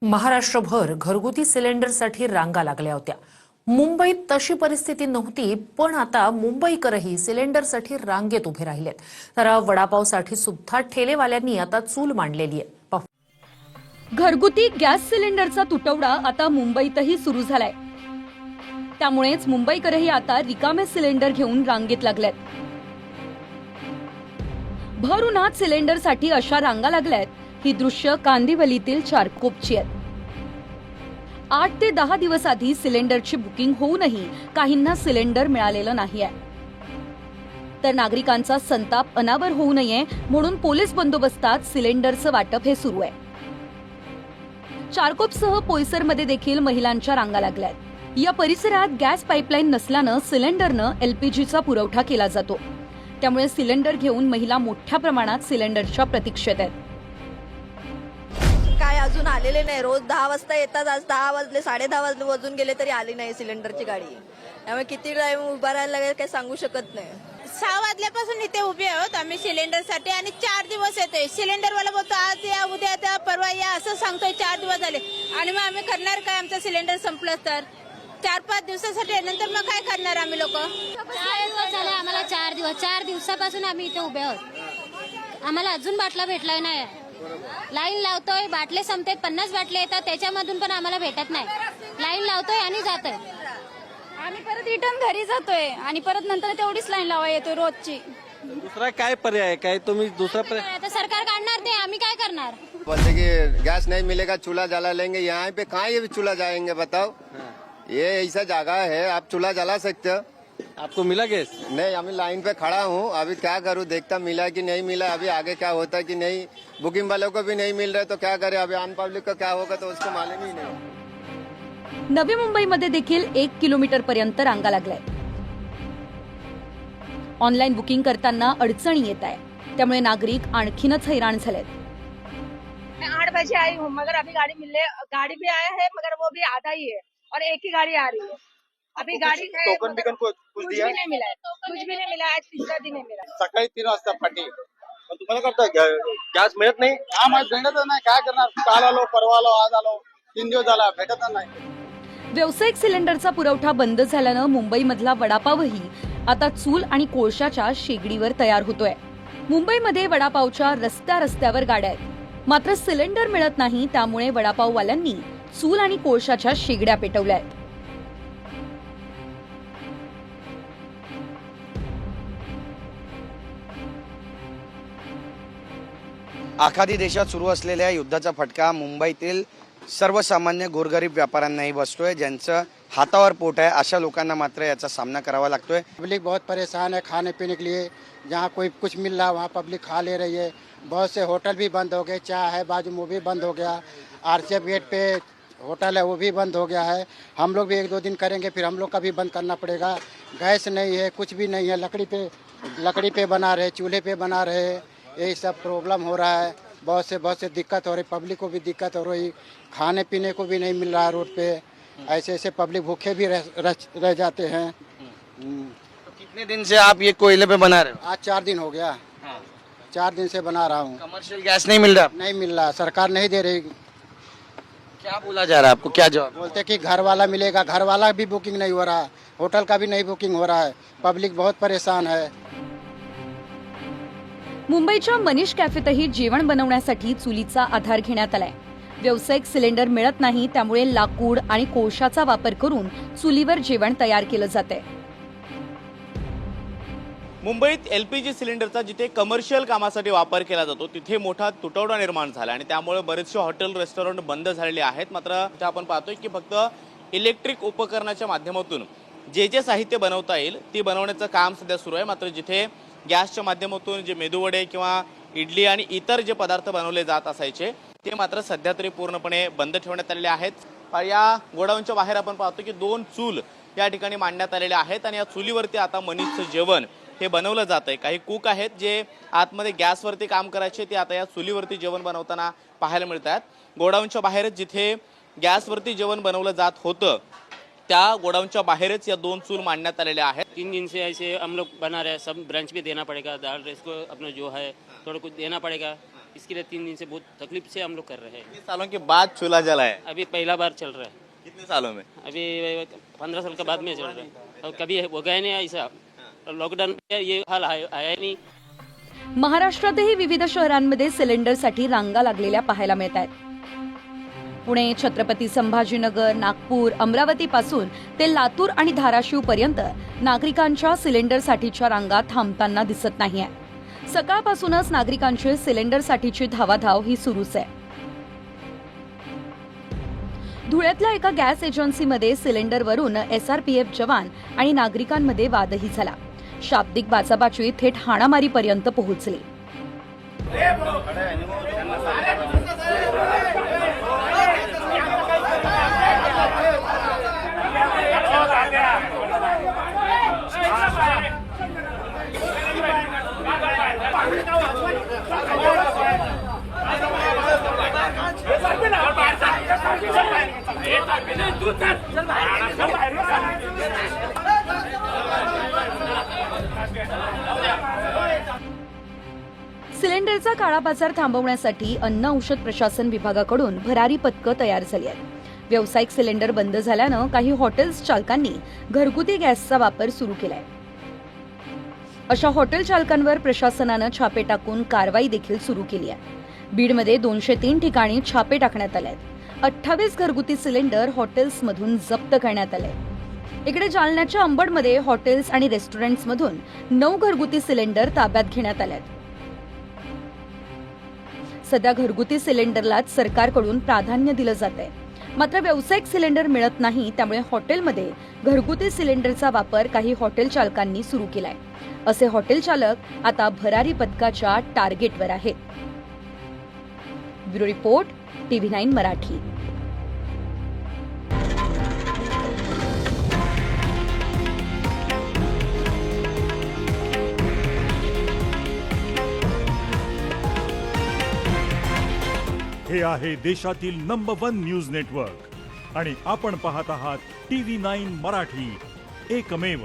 महाराष्ट्रभर घरगुती सिलेंडरसाठी रांगा लागल्या होत्या। मुंबईत तशी परिस्थिती नव्हती, पण आता मुंबईकरही सिलेंडरसाठी रांगेत उभे राहिलेत। तर वडापावसाठी सुद्धा ठेलेवाल्यांनी आता चूल मांडलेली आहे। घरगुती गॅस सिलेंडरचा तुटवडा आता मुंबईतही सुरू झालाय। त्यामुळेच मुंबईकरही आता रिकामे सिलेंडर घेऊन रांगेत लागलेत। भर उन्हात सिलेंडरसाठी अशा रांगा लागल्यात। ही दृश्य कांदिवलीतील चारकोपची आहेत। 8 ते 10 दिवस आधी सिलेंडरची बुकिंग होऊनही काहींना सिलेंडर मिळालेलं नाहीये। तर नागरिकांचा संताप अनावर होऊ नये म्हणून पोलीस बंदोबस्तात सिलेंडरचं वाटप हे सुरू आहे। चारकोपसह पोईसरमध्ये देखील महिलांच्या रांगा लागल्यात। या परिसरात गॅस पाईपलाईन नसल्यानं सिलेंडरनं एलपीजीचा पुरवठा केला जातो। त्यामुळे सिलेंडर घेऊन महिला मोठ्या प्रमाणात सिलेंडरच्या प्रतीक्षेत आहेत। काय अजून आलेले नाही। रोज 10 वाजता येतात, आज 10 वाजले, 10:30 वाजले, वाजून गेले तरी आली नाही सिलेंडरची गाडी। त्यामुळे किती टाइम उभा राहायला लागेल काही सांगू शकत नाही। 6 वाजल्यापासून इथे उभे आहोत आम्ही सिलेंडरसाठी आणि 4 दिवस येतोय। सिलेंडरवाला बोलतो आज या, उद्या त्या, परवा या असं सांगतोय। 4 दिवस झाले आणि मग आम्ही करणार काय? आमचं सिलेंडर संपलं तर 4-5 दिवसासाठी नंतर मग काय करणार आम्ही लोक? 4 दिवस झाले आम्हाला। 4 दिवसापासून आम्ही इथे उभे आहोत। आम्हाला अजून बाटला भेटला नाही। लाईन लावतोय, बाटले संपतात, 50 बाटले येतात, त्याच्यामधून पण आम्हाला भेटत नाही। लाईन लावतोय आणि जातोय। आम्ही परत रिटर्न घरी जातोय आणि परत नंतर तेवढीच लाईन लावा येतोय रोजची। दूसरा काय पर्याय काय तुम्ही दूसरा पर्याय? आता सरकार काढणार ते, आम्ही काय करणार? बोलते कि गैस नहीं मिलेगा चूल्हा जला लेंगे। यहाँ पे कहाँ ये चूल्हा जाएंगे बताओ? ये ऐसा जगह है आप चूल्हा जला सकते हो? आपको मिला गैस? नहीं, अभी लाइन पे खड़ा हूँ। अभी क्या करूँ, देखता मिला कि नहीं मिला। अभी आगे क्या होता है कि नहीं, बुकिंग वालों को भी नहीं मिल रहा है तो क्या करे। अभी आम पब्लिक का क्या होगा तो उसको मालूम ही नहीं। नवी मुंबईमध्ये देखील 1 किलोमीटर पर्यंत रांगा लागल्यात। ऑनलाईन बुकिंग करताना अडचणी येत आहे, त्यामुळे नागरिक आणखीनच हैराण झालेत। 8 बजे आई हूँ मगर अभी गाड़ी भी आया है मगर वो भी आधा ही है और एक ही गाड़ी आ रही है। अभी गाड़ी टोकन बिकन कुछ कुछ दिया? भी नहीं मिला है। कुछ भी नहीं मिला है। आज तीसरा दिन है मेरा। सकाळी 3 वाजता फाटी पण तुम्हाला करता गॅस मिळत नाही? हा मग भेटत नाही, काय करणार? काल आलो, परवा आलो, आज आलो, 3 दिवस झाला भेटत नाही। व्यावसायिक सिलेंडरचा पुरवठा बंद झाल्यानं मुंबईमधला वडापावही आता चूल आणि कोळशाच्या शेगडीवर तयार होतोय। मुंबईमध्ये वडापावच्या रस्त्यावर गाड्या आहेत, मात्र सिलेंडर मिळत नाही। त्यामुळे वडापाववाल्यांनी चूल आणि कोळशाच्या शेगड्या पेटवल्या आहेत। आखाती देशात सुरू असलेल्या युद्धाचा फटका मुंबईतील सर्वसामान्य गोरगरीब व्यापाऱ्यांनाही बसतोय। ज्यांचं हातावर पोट आहे अशा लोकांना मात्र याचा सामना करावा लागतोय। पब्लिक बहुत परेशान है खाने पीने के लिए। जहाँ कोई कुछ मिल रहा है वहाँ पब्लिक खा ले रही है। बहुत से होटल भी बंद हो गए, चाय है बाजू में वो भी बंद हो गया। आरसीएफ गेट पे होटल है वो भी बंद हो गया है। हम लोग भी 1-2 दिन करेंगे, फिर हम लोग का भी बंद करना पड़ेगा। गैस नहीं है, कुछ भी नहीं है। लकड़ी पे बना रहे, चूल्हे पे बना रहे, यही सब प्रॉब्लम हो रहा है। बहुत से दिक्कत हो रही, पब्लिक को भी दिक्कत हो रही। खाने पीने को भी नहीं मिल रहा है रोड पे। ऐसे पब्लिक भूखे भी रह जाते हैं। तो कितने दिन से आप ये कोयले पे बना रहे हो? आज 4 दिन हो गया। 4 दिन से बना रहा हूँ। कमर्शियल गैस नहीं मिल रहा? नहीं मिल रहा, सरकार नहीं दे रही। क्या बोला जा रहा है आपको? क्या जवाब? बोलते कि घर वाला मिलेगा, घर वाला भी बुकिंग नहीं हो रहा है, होटल का भी नहीं बुकिंग हो रहा है। पब्लिक बहुत परेशान है। मुंबईच्या मनीष कॅफेतही जेवण बनवण्यासाठी चुलीचा आधार घेण्यात आलाय। व्यावसायिक सिलेंडर मिळत नाही, त्यामुळे लाकूड आणि कोळशाचा वापर करून चुलीवर जेवण तयार केलं जातंय। मुंबईत एलपीजी सिलेंडरचा जिथे कमर्शियल कामासाठी वापर केला जातो तिथे मोठा तुटवडा निर्माण झाला आणि त्यामुळे बरेचसे हॉटेल रेस्टॉरंट बंद झालेले आहेत। मात्र इथे आपण पाहतोय की फक्त इलेक्ट्रिक उपकरणाच्या माध्यमातून जे साहित्य बनवता येईल ती बनवण्याचं काम सध्या सुरू आहे। मात्र जिथे गॅसच्या माध्यमातून जे मेदूवडे किंवा इडली आणि इतर जे पदार्थ बनवले जात असायचे ते मात्र सध्या तरी पूर्णपणे बंद ठेवण्यात आलेले आहेत। या गोडाऊनच्या बाहेर आपण पाहतो की 2 चूल या ठिकाणी मांडण्यात आलेल्या आहेत आणि या चुलीवरती आता मनीषचं जेवण हे बनवलं जात आहे। काही कुक आहेत जे आतमध्ये गॅसवरती काम करायचे ते आता या चुलीवरती जेवण बनवताना पाहायला मिळतात। गोडाऊनच्या बाहेरच जिथे गॅसवरती जेवण बनवलं जात होतं त्या गोडाऊनच्या बाहेरच या 2 चूल मांडण्यात आलेल्या आहेत। 3 दिन से ऐसे हम लोग बना रहे हैं। सब ब्रांच भी देना पड़ेगा, दाल रेस को अपना जो है थोड़ा कुछ देना पड़ेगा। इसके लिए 3 दिन से बहुत तकलीफ से हम लोग कर रहे हैं। कितने सालों के बाद चूल्हा जला है? अभी पहला बार चल रहा है, कितने सालों में? अभी 15 साल के बाद में चल रहा है और कभी हो गया नहीं ऐसा। लॉकडाऊन में ये हाल आया नहीं। महाराष्ट्रातही विविध शहरांमध्ये सिलेंडरसाठी रांगा लागलेल्या पाहायला मिळत आहेत. पुणे, छत्रपती संभाजीनगर, नागपूर, अमरावतीपासून ते लातूर आणि धाराशिव पर्यंत नागरिकांच्या सिलेंडरसाठीच्या रांगा थांबताना दिसत नाहीये. सकाळपासूनच नागरिकांची सिलेंडरसाठीची धावाधाव ही सुरूच आहे. धुळ्यातल्या एका गॅस एजन्सीमध्ये सिलेंडरवरून SRPF जवान आणि नागरिकांमध्ये वादही झाला. शाब्दिक बाचाबाची थेट हाणामारीपर्यंत पोहोचली. सिलेंडरचा काळा बाजार थांबवण्यासाठी अन्न औषध प्रशासन विभागाकडून भरारी पथकं तयार झाली आहेत. व्यावसायिक सिलेंडर बंद झाल्यानं काही हॉटेल्स चालकांनी घरगुती गॅसचा वापर सुरू केलाय. अशा हॉटेल चालकांवर प्रशासनानं छापे टाकून कारवाई देखील सुरू केली आहे. बीडमध्ये 203 ठिकाणी छापे टाकण्यात आले आहेत. 28 घरगुती सिलेंडर हॉटेल्समधून जप्त करण्यात आले. इकडे जालन्याच्या अंबडमध्ये हॉटेल्स आणि रेस्टॉरंट्समधून 9 घरगुती सिलेंडर ताब्यात घेण्यात आले आहेत. सध्या घरगुती सिलेंडरलाच सरकारकडून प्राधान्य दिलं जातंय. मात्र व्यावसायिक सिलेंडर मिळत नाही, त्यामुळे हॉटेलमध्ये घरगुती सिलेंडरचा वापर काही हॉटेल चालकांनी सुरू केलाय. असे हॉटेल चालक आता भरारी पथकाच्या टार्गेटवर आहेत. Bureau report, TV9 Marathi. हे आहे देशातील नंबर 1 न्यूज नेटवर्क आणि आपण पाहत आहात TV9 मराठी, एकमेव.